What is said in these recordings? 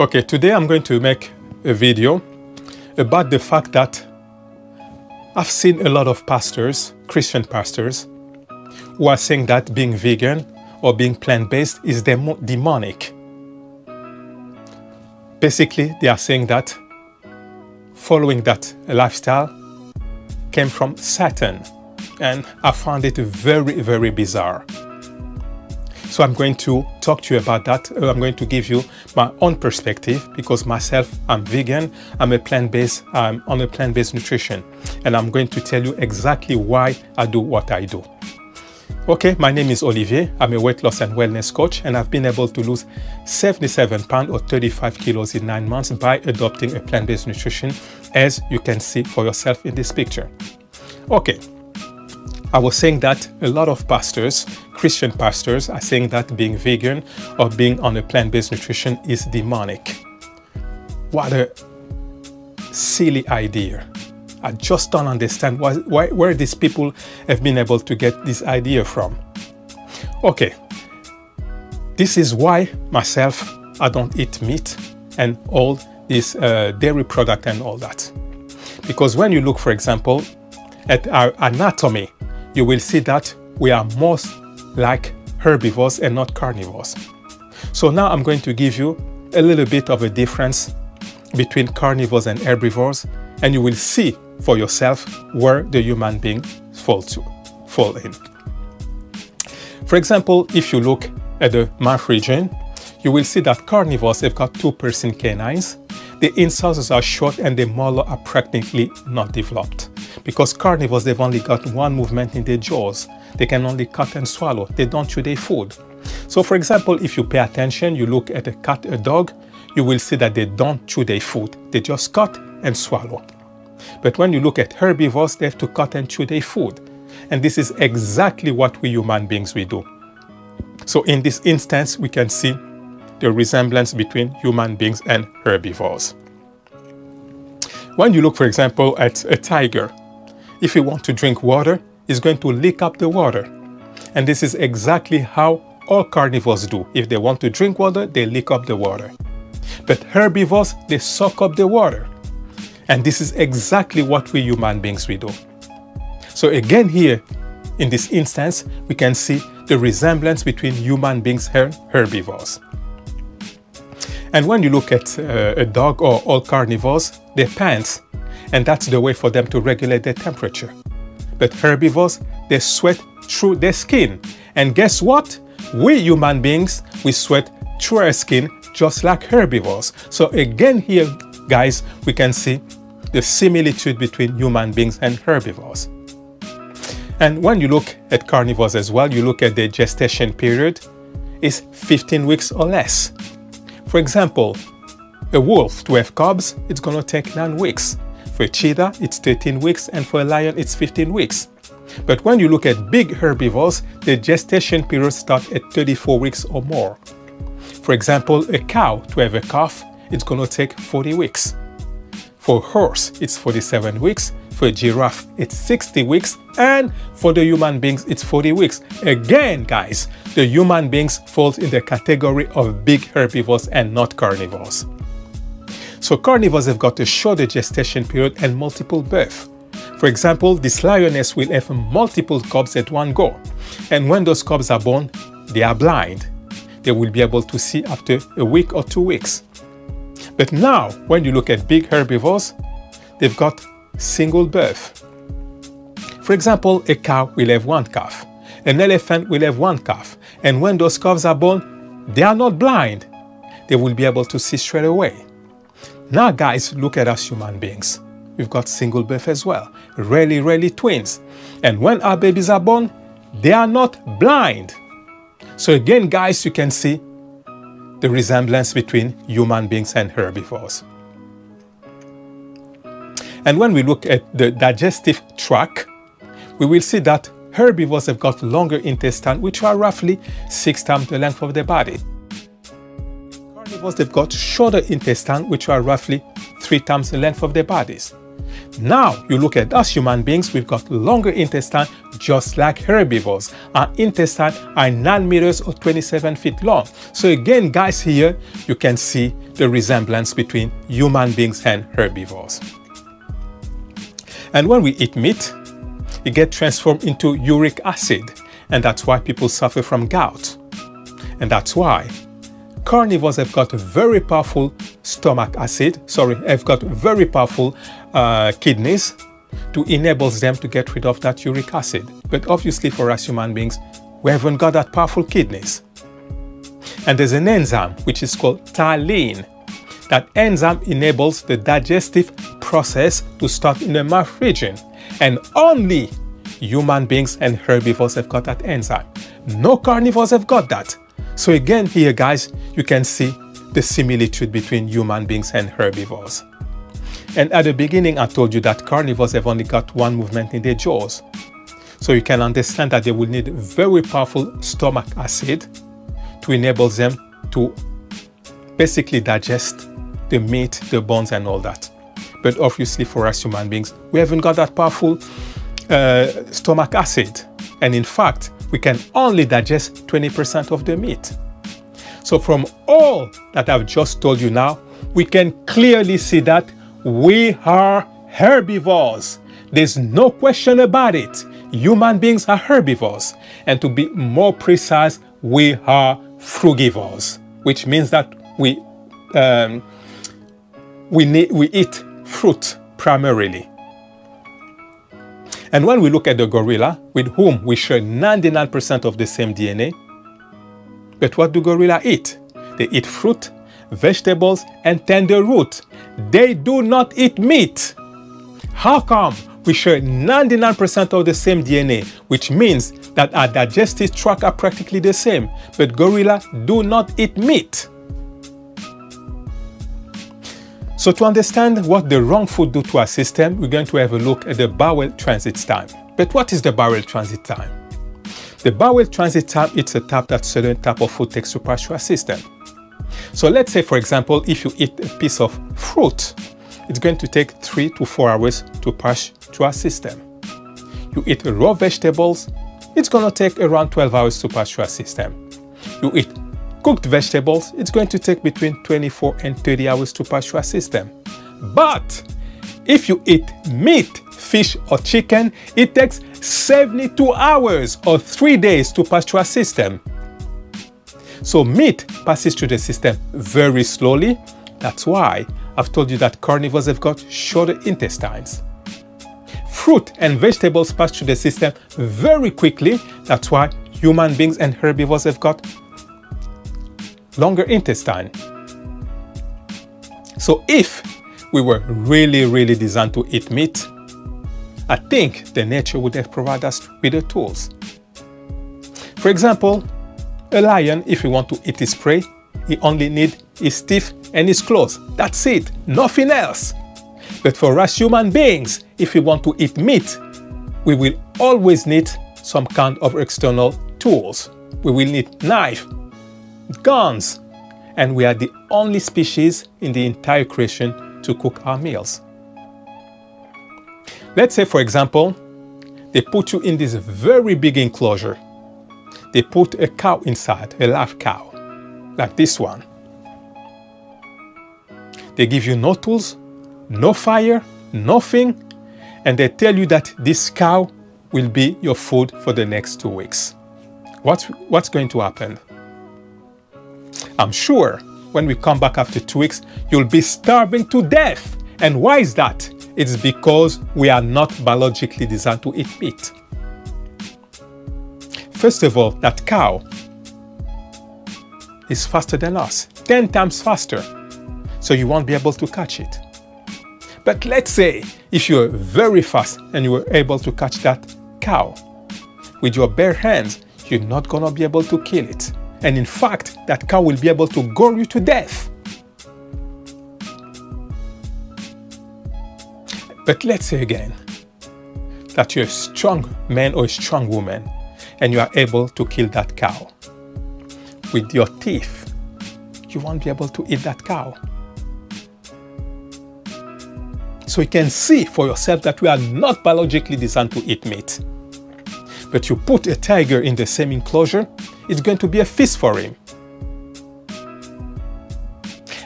Okay, today I'm going to make a video about the fact that I've seen a lot of pastors, Christian pastors, who are saying that being vegan or being plant-based is demonic. Basically, they are saying that following that lifestyle came from Satan, and I found it very, very bizarre. So I'm going to talk to you about that. I'm going to give you my own perspective because myself, I'm vegan. I'm on a plant-based nutrition, and I'm going to tell you exactly why I do what I do. Okay, my name is Olivier. I'm a weight loss and wellness coach, and I've been able to lose 77 pounds or 35 kilos in 9 months by adopting a plant-based nutrition, as you can see for yourself in this picture. Okay. I was saying that a lot of pastors, Christian pastors, are saying that being vegan or being on a plant-based nutrition is demonic. What a silly idea. I just don't understand where these people have been able to get this idea from. Okay, this is why myself, I don't eat meat and all this dairy product and all that. Because when you look, for example, at our anatomy, you will see that we are most like herbivores and not carnivores. So now I'm going to give you a little bit of a difference between carnivores and herbivores, and you will see for yourself where the human being fall in. For example, if you look at the mouth region, you will see that carnivores have got 2% canines. The incisors are short and the molars are practically not developed. Because carnivores, they've only got one movement in their jaws. They can only cut and swallow. They don't chew their food. So for example, if you pay attention, you look at a cat, a dog, you will see that they don't chew their food. They just cut and swallow. But when you look at herbivores, they have to cut and chew their food. And this is exactly what we human beings we do. So in this instance, we can see the resemblance between human beings and herbivores. When you look, for example, at a tiger, if he wants to drink water, he's going to lick up the water. And this is exactly how all carnivores do. If they want to drink water, they lick up the water. But herbivores, they suck up the water. And this is exactly what we human beings we do. So again here, in this instance, we can see the resemblance between human beings and herbivores. And when you look at a dog or all carnivores, they pant, and that's the way for them to regulate their temperature. But herbivores, they sweat through their skin. And guess what? We human beings, we sweat through our skin just like herbivores. So again here, guys, we can see the similitude between human beings and herbivores. And when you look at carnivores as well, you look at their gestation period is 15 weeks or less. For example, a wolf to have cubs, it's going to take 9 weeks. For a cheetah, it's 13 weeks, and for a lion, it's 15 weeks. But when you look at big herbivores, the gestation periods start at 34 weeks or more. For example, a cow to have a calf, it's going to take 40 weeks. For a horse, it's 47 weeks. For a giraffe, it's 60 weeks. And for the human beings, it's 40 weeks. Again, guys, the human beings falls in the category of big herbivores and not carnivores. So carnivores have got a shorter gestation period and multiple births. For example, this lioness will have multiple cubs at one go. And when those cubs are born, they are blind. They will be able to see after a week or 2 weeks. But now, when you look at big herbivores, they've got single birth. For example, a cow will have one calf. An elephant will have one calf. And when those calves are born, they are not blind. They will be able to see straight away. Now, guys, look at us human beings. We've got single birth as well. Rarely twins. And when our babies are born, they are not blind. So again, guys, you can see the resemblance between human beings and herbivores. And when we look at the digestive tract, we will see that herbivores have got longer intestines, which are roughly 6 times the length of their body. Carnivores, they've got shorter intestines, which are roughly 3 times the length of their bodies. Now, you look at us human beings, we've got longer intestines, just like herbivores. Our intestines are 9 meters or 27 feet long. So again, guys, here you can see the resemblance between human beings and herbivores. And when we eat meat, it gets transformed into uric acid, and that's why people suffer from gout. And that's why carnivores have got a very powerful have got very powerful kidneys to enable them to get rid of that uric acid. But obviously for us human beings, we haven't got that powerful kidneys. And there's an enzyme which is called taurine. That enzyme enables the digestive process to start in the mouth region. And only human beings and herbivores have got that enzyme. No carnivores have got that. So again here, guys, you can see the similitude between human beings and herbivores. And at the beginning, I told you that carnivores have only got one movement in their jaws. So you can understand that they will need very powerful stomach acid to enable them to basically digest the meat, the bones, and all that. But obviously for us human beings, we haven't got that powerful stomach acid. And in fact, we can only digest 20% of the meat. So from all that I've just told you now, we can clearly see that we are herbivores. There's no question about it. Human beings are herbivores. And to be more precise, we are frugivores, which means that we eat fruit primarily. And when we look at the gorilla, with whom we share 99% of the same DNA, but what do gorilla eat? They eat fruit, vegetables, and tender root. They do not eat meat. How come? We share 99% of the same DNA, which means that our digestive tract are practically the same, but gorilla do not eat meat. So to understand what the wrong food do to our system, we're going to have a look at the bowel transit time. But what is the bowel transit time? The bowel transit time, it's a time that certain type of food takes to pass through our system. So let's say, for example, if you eat a piece of fruit, it's going to take 3 to 4 hours to pass through our system. You eat raw vegetables, it's going to take around 12 hours to pass through our system. You eat cooked vegetables, it's going to take between 24 and 30 hours to pass through our system. But if you eat meat, fish or chicken, it takes 72 hours or 3 days to pass through our system. So meat passes through the system very slowly. That's why I've told you that carnivores have got shorter intestines. Fruit and vegetables pass through the system very quickly. That's why human beings and herbivores have got longer intestine. So if we were really designed to eat meat, I think the nature would have provided us with the tools. For example, a lion, if he wants to eat his prey, he only needs his teeth and his claws. That's it, nothing else. But for us human beings, if we want to eat meat, we will always need some kind of external tools. We will need knife, guns, and we are the only species in the entire creation to cook our meals. Let's say, for example, they put you in this very big enclosure. They put a cow inside, a live cow, like this one. They give you no tools, no fire, nothing, and they tell you that this cow will be your food for the next 2 weeks. What's going to happen? I'm sure when we come back after 2 weeks, you'll be starving to death. And why is that? It's because we are not biologically designed to eat meat. First of all, that cow is faster than us, 10 times faster. So you won't be able to catch it. But let's say if you're very fast and you were able to catch that cow, with your bare hands, you're not gonna be able to kill it. And in fact, that cow will be able to gore you to death. But let's say again that you're a strong man or a strong woman and you are able to kill that cow. With your teeth, you won't be able to eat that cow. So you can see for yourself that we are not biologically designed to eat meat. but you put a tiger in the same enclosure, it's going to be a feast for him.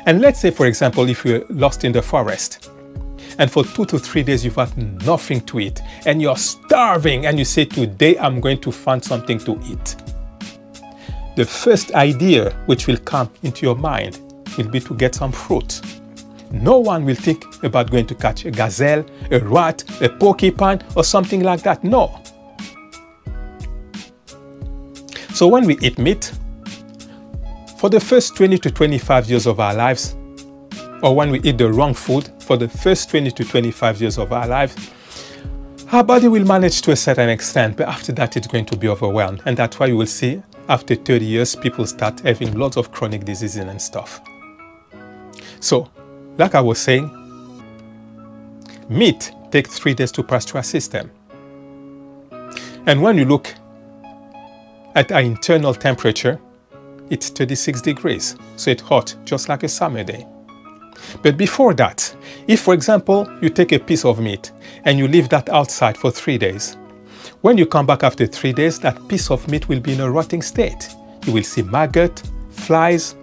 And let's say, for example, if you're lost in the forest, and for 2 to 3 days you've had nothing to eat, and you're starving, and you say, today I'm going to find something to eat. The first idea which will come into your mind will be to get some fruit. No one will think about going to catch a gazelle, a rat, a porcupine, or something like that. No. So when we eat meat, for the first 20 to 25 years of our lives, or when we eat the wrong food, for the first 20 to 25 years of our lives, our body will manage to a certain extent, but after that it's going to be overwhelmed. And that's why you will see after 30 years, people start having lots of chronic diseases and stuff. So, like I was saying, meat takes 3 days to pass through our system. And when you look at our internal temperature, it's 36 degrees. So it's hot, just like a summer day. But before that, if, for example, you take a piece of meat and you leave that outside for 3 days, when you come back after 3 days, that piece of meat will be in a rotting state. You will see maggot, flies,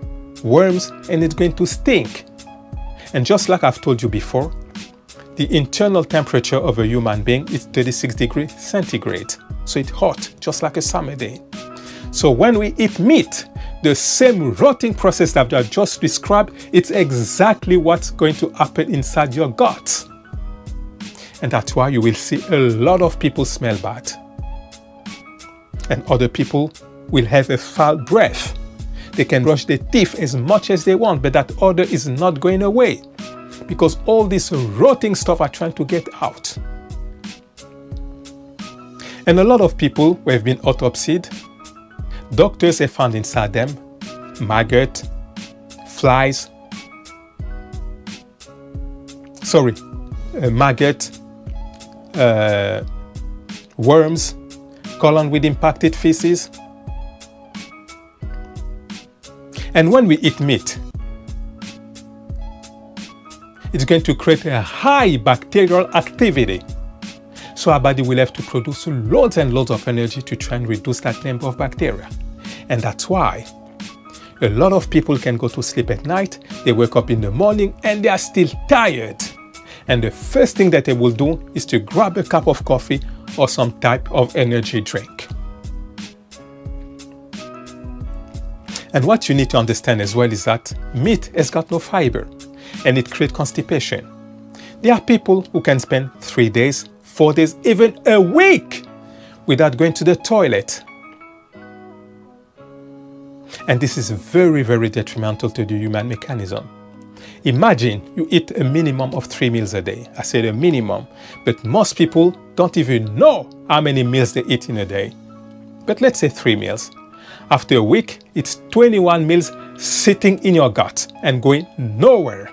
worms, and it's going to stink. And just like I've told you before, the internal temperature of a human being is 36 degrees centigrade. So it's hot, just like a summer day. So when we eat meat, the same rotting process that I just described, it's exactly what's going to happen inside your gut. And that's why you will see a lot of people smell bad. And other people will have a foul breath. They can brush their teeth as much as they want, but that odor is not going away because all this rotting stuff are trying to get out. And a lot of people who have been autopsied, doctors have found inside them maggot, flies, maggot, worms, colon with impacted feces. And when we eat meat, it's going to create a high bacterial activity. So our body will have to produce loads and loads of energy to try and reduce that number of bacteria. And that's why a lot of people can go to sleep at night, they wake up in the morning and they are still tired. And the first thing that they will do is to grab a cup of coffee or some type of energy drink. And what you need to understand as well is that meat has got no fiber and it creates constipation. There are people who can spend 3 days, 4 days, even a week without going to the toilet. And this is very, very detrimental to the human mechanism. Imagine you eat a minimum of 3 meals a day. I said a minimum, but most people don't even know how many meals they eat in a day. But let's say 3 meals. After a week, it's 21 meals sitting in your gut and going nowhere.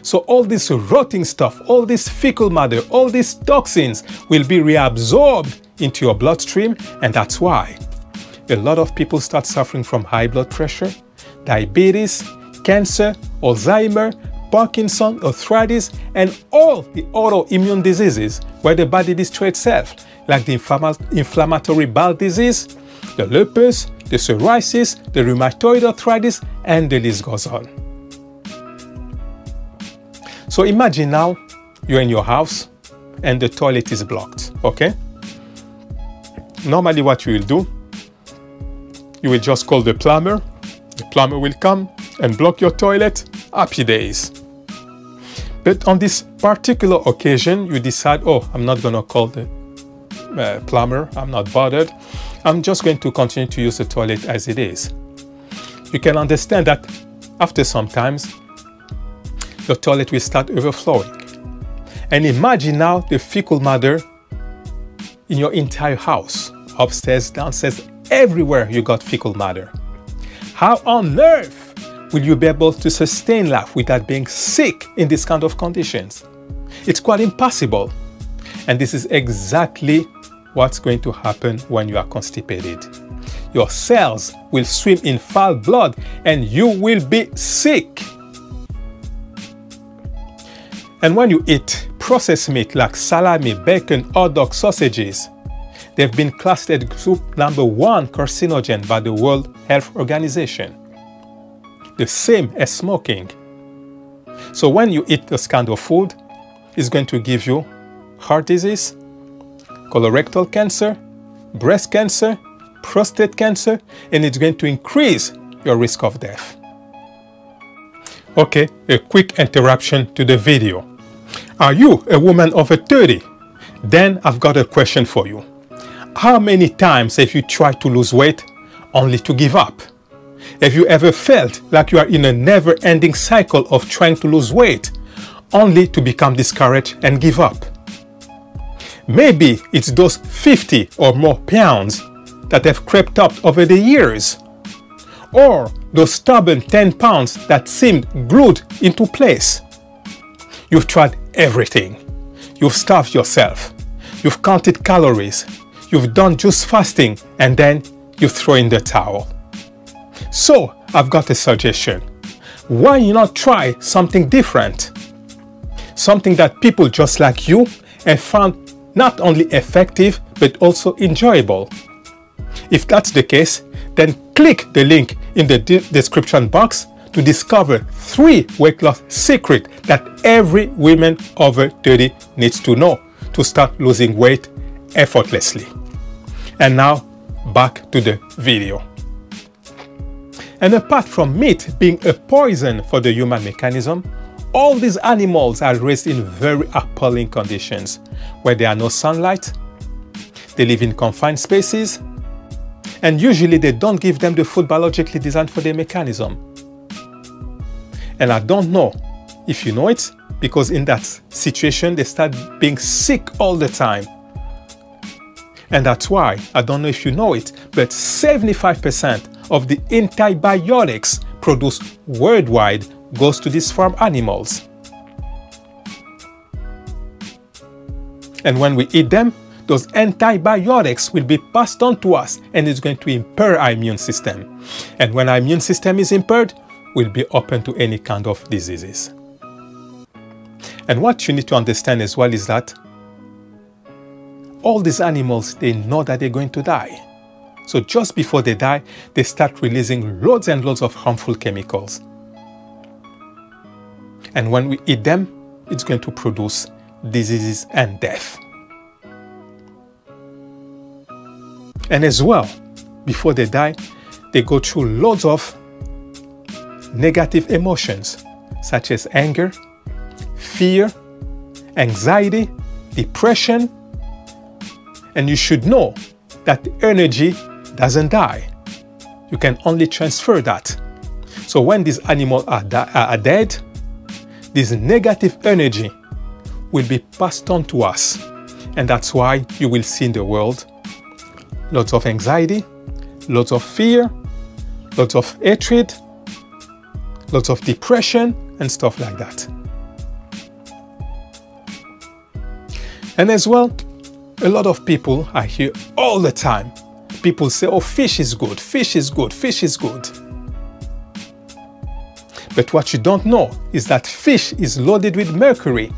So all this rotting stuff, all this fecal matter, all these toxins will be reabsorbed into your bloodstream, and that's why a lot of people start suffering from high blood pressure, diabetes, cancer, Alzheimer, Parkinson, arthritis, and all the autoimmune diseases where the body destroys itself, like the inflammatory bowel disease, the lupus, the psoriasis, the rheumatoid arthritis, and the list goes on. So imagine now you're in your house and the toilet is blocked, okay? Normally what you will do, you will just call the plumber will come and block your toilet, happy days. But on this particular occasion, you decide, oh, I'm not going to call the plumber, I'm not bothered. I'm just going to continue to use the toilet as it is. You can understand that after some time, your toilet will start overflowing. And imagine now the fecal matter in your entire house, upstairs, downstairs, everywhere you got fecal matter. How on earth will you be able to sustain life without being sick in this kind of conditions? It's quite impossible. And this is exactly what's going to happen when you are constipated. Your cells will swim in foul blood and you will be sick. And when you eat processed meat like salami, bacon, hot dog, sausages, They've been classed as group number 1 carcinogen by the World Health Organization. The same as smoking. So when you eat this kind of food, it's going to give you heart disease, colorectal cancer, breast cancer, prostate cancer, and it's going to increase your risk of death. Okay, a quick interruption to the video. Are you a woman over 30? Then I've got a question for you. How many times have you tried to lose weight only to give up? Have you ever felt like you are in a never-ending cycle of trying to lose weight only to become discouraged and give up? Maybe it's those 50 or more pounds that have crept up over the years, or those stubborn 10 pounds that seemed glued into place. You've tried everything. You've starved yourself. You've counted calories. You've done juice fasting, and then you throw in the towel. So I've got a suggestion. Why not try something different? Something that people just like you have found not only effective but also enjoyable. If that's the case, then click the link in the description box to discover 3 weight loss secrets that every woman over 30 needs to know to start losing weight effortlessly. And now back to the video. And apart from meat being a poison for the human mechanism, all these animals are raised in very appalling conditions where there are no sunlight, they live in confined spaces, and usually they don't give them the food biologically designed for their mechanism. And I don't know if you know it, because in that situation they start being sick all the time. And that's why, I don't know if you know it, but 75% of the antibiotics produced worldwide goes to these farm animals. And when we eat them, those antibiotics will be passed on to us, and it's going to impair our immune system. And when our immune system is impaired, we'll be open to any kind of diseases. And what you need to understand as well is that all these animals, they know that they're going to die. So just before they die, they start releasing loads and loads of harmful chemicals. And when we eat them, it's going to produce diseases and death. And as well, before they die, they go through loads of negative emotions, such as anger, fear, anxiety, depression. And you should know that the energy doesn't die. You can only transfer that. So when these animals are dead, this negative energy will be passed on to us. And that's why you will see in the world lots of anxiety, lots of fear, lots of hatred, lots of depression, and stuff like that. And as well, a lot of people I hear all the time, people say, oh, fish is good, fish is good, fish is good. But what you don't know is that fish is loaded with mercury.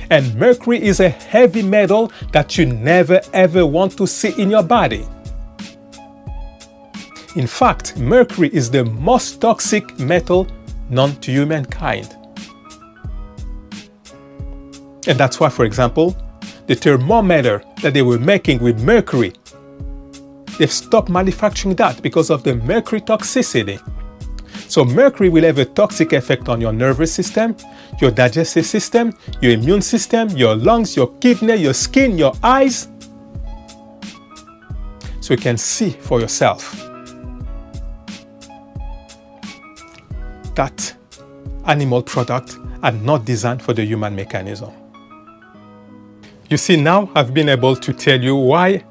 And mercury is a heavy metal that you never ever want to see in your body. In fact, mercury is the most toxic metal known to humankind. And that's why, for example, the thermometer that they were making with mercury, they've stopped manufacturing that because of the mercury toxicity. So mercury will have a toxic effect on your nervous system, your digestive system, your immune system, your lungs, your kidney, your skin, your eyes. So you can see for yourself that animal products are not designed for the human mechanism. You see, now I've been able to tell you why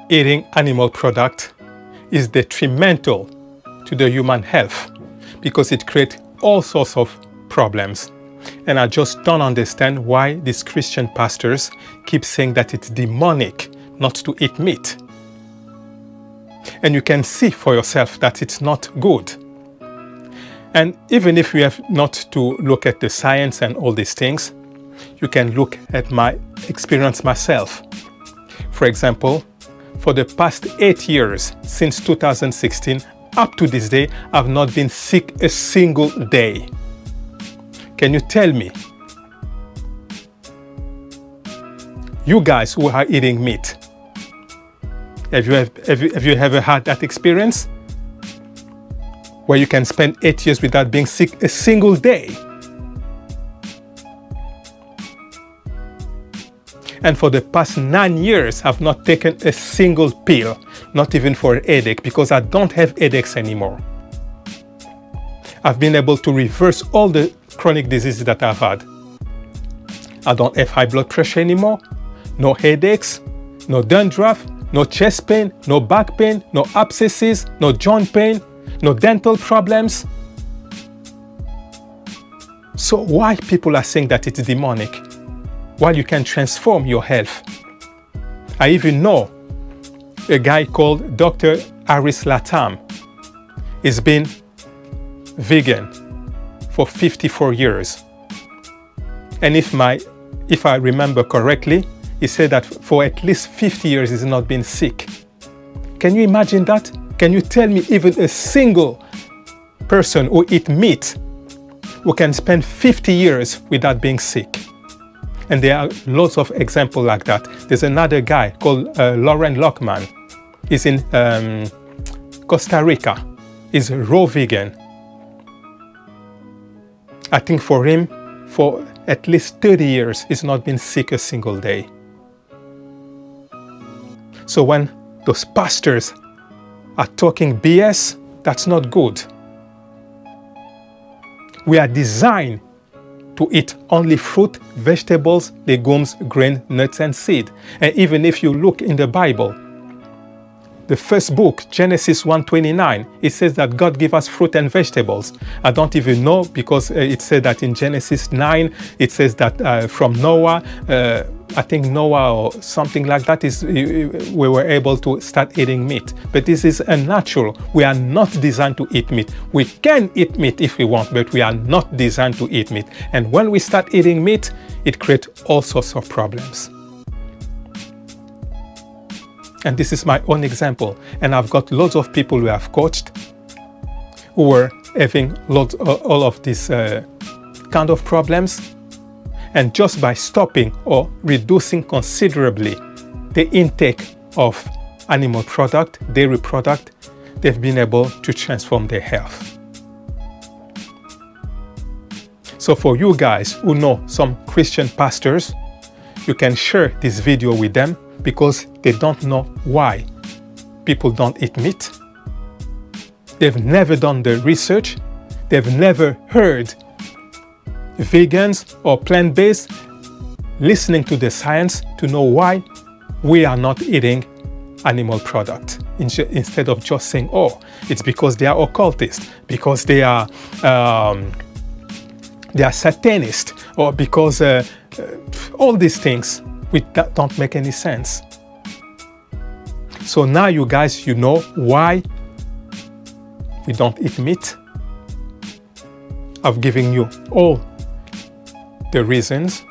eating animal product is detrimental to the human health, because it creates all sorts of problems. And I just don't understand why these Christian pastors keep saying that it's demonic not to eat meat. And you can see for yourself that it's not good. And even if we have not to look at the science and all these things, you can look at my experience myself. For example, for the past 8 years, since 2016, up to this day, I've not been sick a single day. Can you tell me? You guys who are eating meat, have you ever had that experience? Where you can spend 8 years without being sick a single day? And for the past 9 years, I've not taken a single pill, not even for a headache, because I don't have headaches anymore. I've been able to reverse all the chronic diseases that I've had. I don't have high blood pressure anymore, no headaches, no dandruff, no chest pain, no back pain, no abscesses, no joint pain, no dental problems. So why people are saying that it's demonic, while you can transform your health? I even know a guy called Dr. Aris Latam. He's been vegan for 54 years. And if I remember correctly, he said that for at least 50 years he's not been sick. Can you imagine that? Can you tell me even a single person who eats meat who can spend 50 years without being sick? And there are lots of examples like that. There's another guy called Lauren Lockman. He's in Costa Rica. He's raw vegan. I think for him, for at least 30 years, he's not been sick a single day. So when those pastors are talking BS, that's not good. We are designed to eat only fruit, vegetables, legumes, grain, nuts, and seed. And even if you look in the Bible, the first book, Genesis 1:29, it says that God gave us fruit and vegetables. I don't even know, because it said that in Genesis 9, it says that from Noah, I think Noah or something like that, we were able to start eating meat. But this is unnatural. We are not designed to eat meat. We can eat meat if we want, but we are not designed to eat meat. And when we start eating meat, it creates all sorts of problems. And this is my own example. And I've got lots of people who I've coached who were having all of these kind of problems. And just by stopping or reducing considerably the intake of animal product, dairy product, they've been able to transform their health. So for you guys who know some Christian pastors, you can share this video with them, because they don't know why people don't eat meat. They've never done the research. They've never heard vegans or plant-based listening to the science to know why we are not eating animal product, instead of just saying, oh, it's because they are occultists, because they are satanists, or because all these things which don't make any sense. So now you guys, you know why we don't eat meat. I've given you all the reasons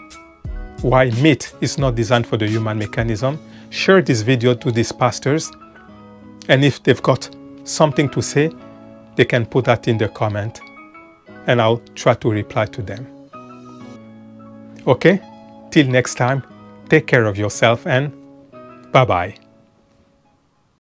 why meat is not designed for the human mechanism. Share this video to these pastors, and if they've got something to say, they can put that in the comment, and I'll try to reply to them. Okay? Till next time, take care of yourself, and bye-bye.